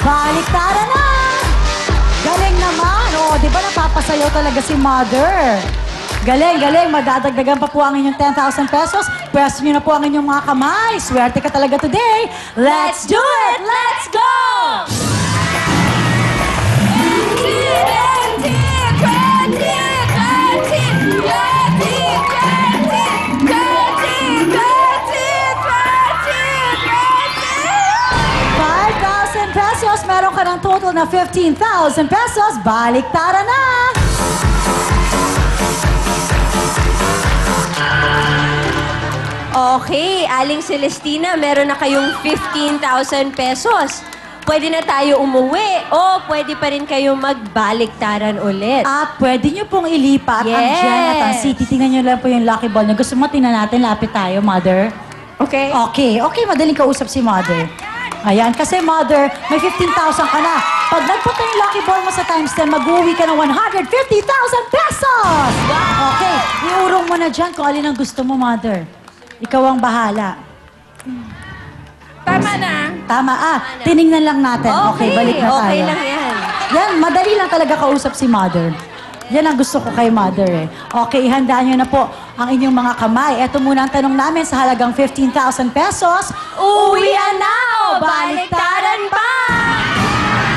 Baliktaran na! Galing naman. O, di ba napapasayaw talaga si Mother? Galing, galing. Madadagdagan pa po ang inyong 10,000 pesos. Pwesto nyo na po ang inyong mga kamay. Swerte ka talaga today. Let's do it! Let's go! 5,000 pesos. Meron ka ng total na 15,000 pesos. Baliktaran na! Okay, Aling Celestina, meron na kayong 15,000 pesos. Pwede na tayo umuwi o pwede pa rin kayo magbaliktaran ulit. At pwede nyo pong ilipat ang Yes. Jen at ang City. Tingnan nyo lang po yung lucky ball na gusto mo. Tingnan natin, lapit tayo, Mother. Okay? Okay, madaling kausap si Mother. Ayan, kasi Mother, may 15,000 ka na. Pag nagpunta yung lucky ball mo sa times 10, mag-uwi ka ng 150,000 pesos! Okay, iurong mo na dyan kung alin ang gusto mo, Mother. Ikaw ang bahala. Tama na. Tama, tiningnan lang natin. Okay, balik na tayo. Okay lang yan. Yan, madali lang talaga kausap si Mother. Yan ang gusto ko kay Mother eh. Okay, ihandaan nyo na po ang inyong mga kamay. Ito muna ang tanong namin sa halagang 15,000 pesos. Uwian na o baliktaran pa?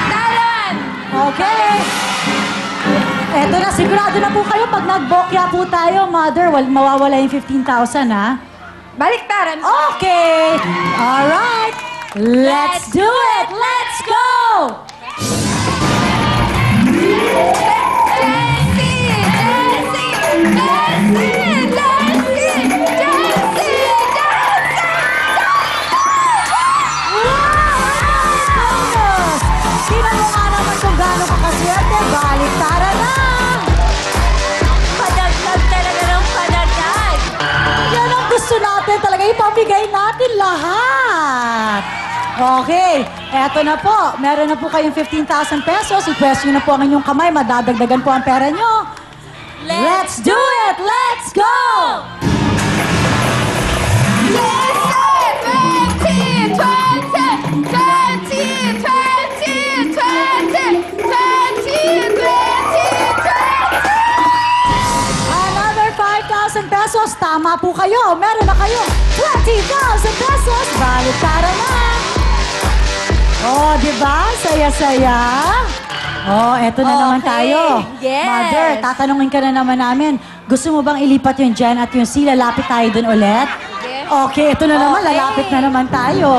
Taran! Okay. Eto na, sigurado na po kayo pag nagbokya po tayo, Mother, mawawala yung 15,000 ha? Baliktaran pa. Okay. Alright. Let's do it. Let's go. Tingnan mo nga naman kung gaano ka kaswerte. Baliktaran na. Padagdag talaga ng padagdag. Yan ang gusto natin talaga. Ipamigay natin lahat. Okay. Eto na po. Meron na po kayong 15,000 pesos. I-press nyo na po ang inyong kamay. Madadagdagan po ang pera nyo. Let's do it! Let's go! Another 5,000 pesos. Tama po kayo. Meron na kayo 20,000 pesos. Baliktaran na. Oh, di ba? Saya-saya. Oh, eto na naman tayo. Yes. Mother, tatanungin ka na naman namin. Gusto mo bang ilipat yung Jen at yung C? Lalapit tayo dun ulit? Yes. Okay, ito na naman. Okay. Lalapit na naman tayo.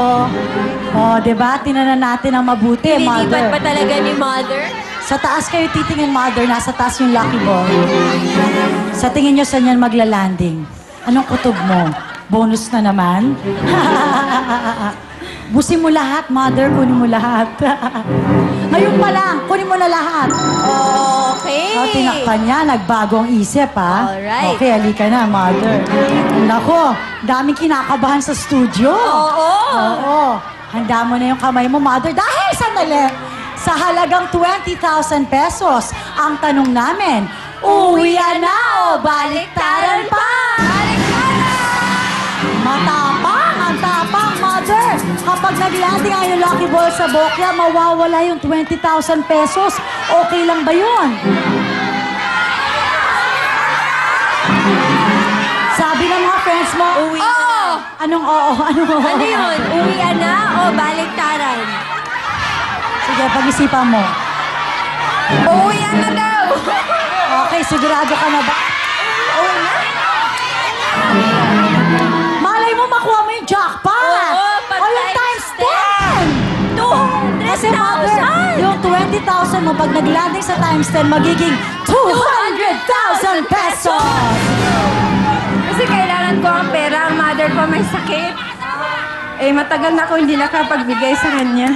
Oh, di ba? Tinanan natin ang mabuti, Nililipat Mother. pa talaga ni Mother? Sa taas kayo titingin, Mother. Nasa taas yung lucky ball. Sa tingin nyo, saan yan magla-landing? Anong kutob mo? Bonus na naman? Busin mo lahat, Mother. Kunin mo lahat. Ngayon pa lang, kunin mo na lahat. Okay. Oh, tinakpan niya. Nagbago ang isip, ha? Alright. Okay, halika na, Mother. Nako, daming kinakabahan sa studio. Oo. Oo. Handa mo na yung kamay mo, Mother. Dahil sandali, sa halagang 20,000 pesos, ang tanong namin, uwian na o baliktaran pa? Matapang, ang tapang, Mother. Kapag nag-landing ang yung lucky ball sa bokya, mawawala yung 20,000 pesos. Okay lang ba yun? Sabi ng mga friends mo, Uwi na. anong oo? Anong oo? Ano yun? Uwian na o baliktaran? Sige, pag-isipan mo. Uwian na daw. Okay, sigurado ka na ba? Uwi na? Malay mo, makuha mo yung jackpot! Oo, pag o yung times 10! Kasi Mother, 200,000! yung 20,000 mo, pag nag-landing sa times 10, magiging 200,000 pesos! Kasi kailangan ko ang pera. Ang mother ko may sakit. Eh, matagal na ako hindi nakapagbigay sa kanya.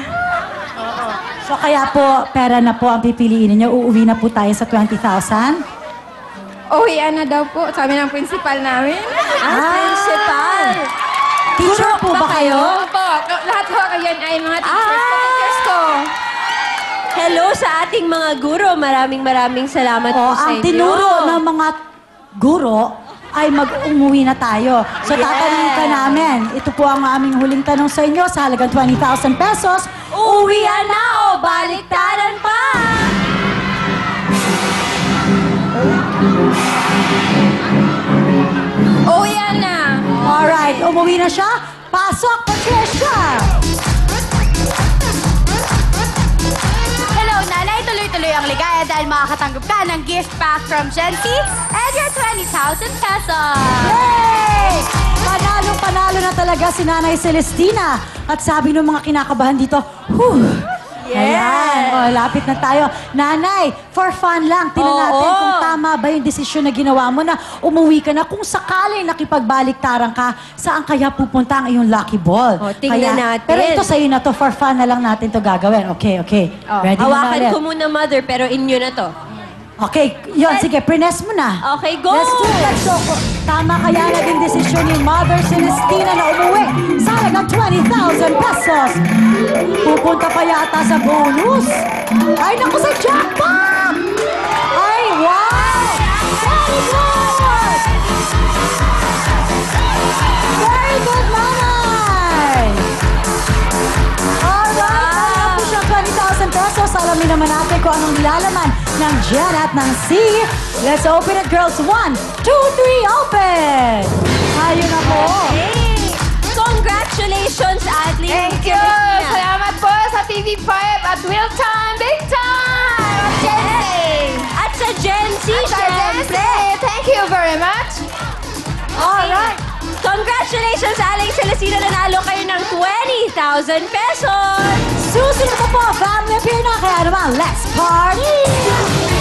So kaya po, pera na po ang pipiliin ninyo. Uuwi na po tayo sa 20,000. Uwian na daw po, sabi ng principal namin. Principal. Teacher po ba kayo? Opo, lahat ko kayan ay mga teachers ko. Hello sa ating mga guro. Maraming salamat po sa Ang inyo. tinuro ng mga guro ay mag-umuwi na tayo. So tatanungin ka namin, ito po ang aming huling tanong sa inyo sa halagang 20,000 pesos. Uwian na o baliktaran pa? Uwian na. Alright, umuwi na siya. Pasok, Patricia! Hello, nanay. Tuloy-tuloy ang ligaya dahil makakatanggap ka ng gift pack from Gency and your 20,000 pesos. Yay! Panalo na talaga si Nanay Celestina. At sabi ng mga kinakabahan dito, whew! Ayan, lapit na tayo. Nanay, for fun lang, tingnan natin kung tama ba yung desisyon na ginawa mo na umuwi ka na. Kung sakaling nakipagbaliktaran ka, saan kaya pupunta ang iyong lucky ball? Tingnan natin. Pero ito sa'yo na to, for fun na lang natin to gagawin. Okay. Ready na Hawakan ulit. ko muna, Mother, pero inyo na to. Okay, yun, sige, prines mo na. Okay, go! Let's do that. So, tama kaya naging desisyon ni Mother Celestina na umuwi sa halagang 20,000 pesos. Pupunta pa yata sa bonus. Ay, naku, sa jackpot! Ay, wow! Very good! Very good, Nanay! Alright, ano po siya 20,000 pesos. Alamin naman natin kung anong nilalaman ng Jen at ng C. Let's open it, girls. 1, 2, 3, open! Ayun na po. Hey! Congratulations, Adley. Thank you. Salamat po sa TV5 at Will Time, Big Time at Gency. At sa Gen Z, syempre. Thank you very much. Alright. Congratulations, Aling Celestina. Nanalo kayo ng 20,000 pesos. Susunod na po, family appear na. Kaya naman, let's party!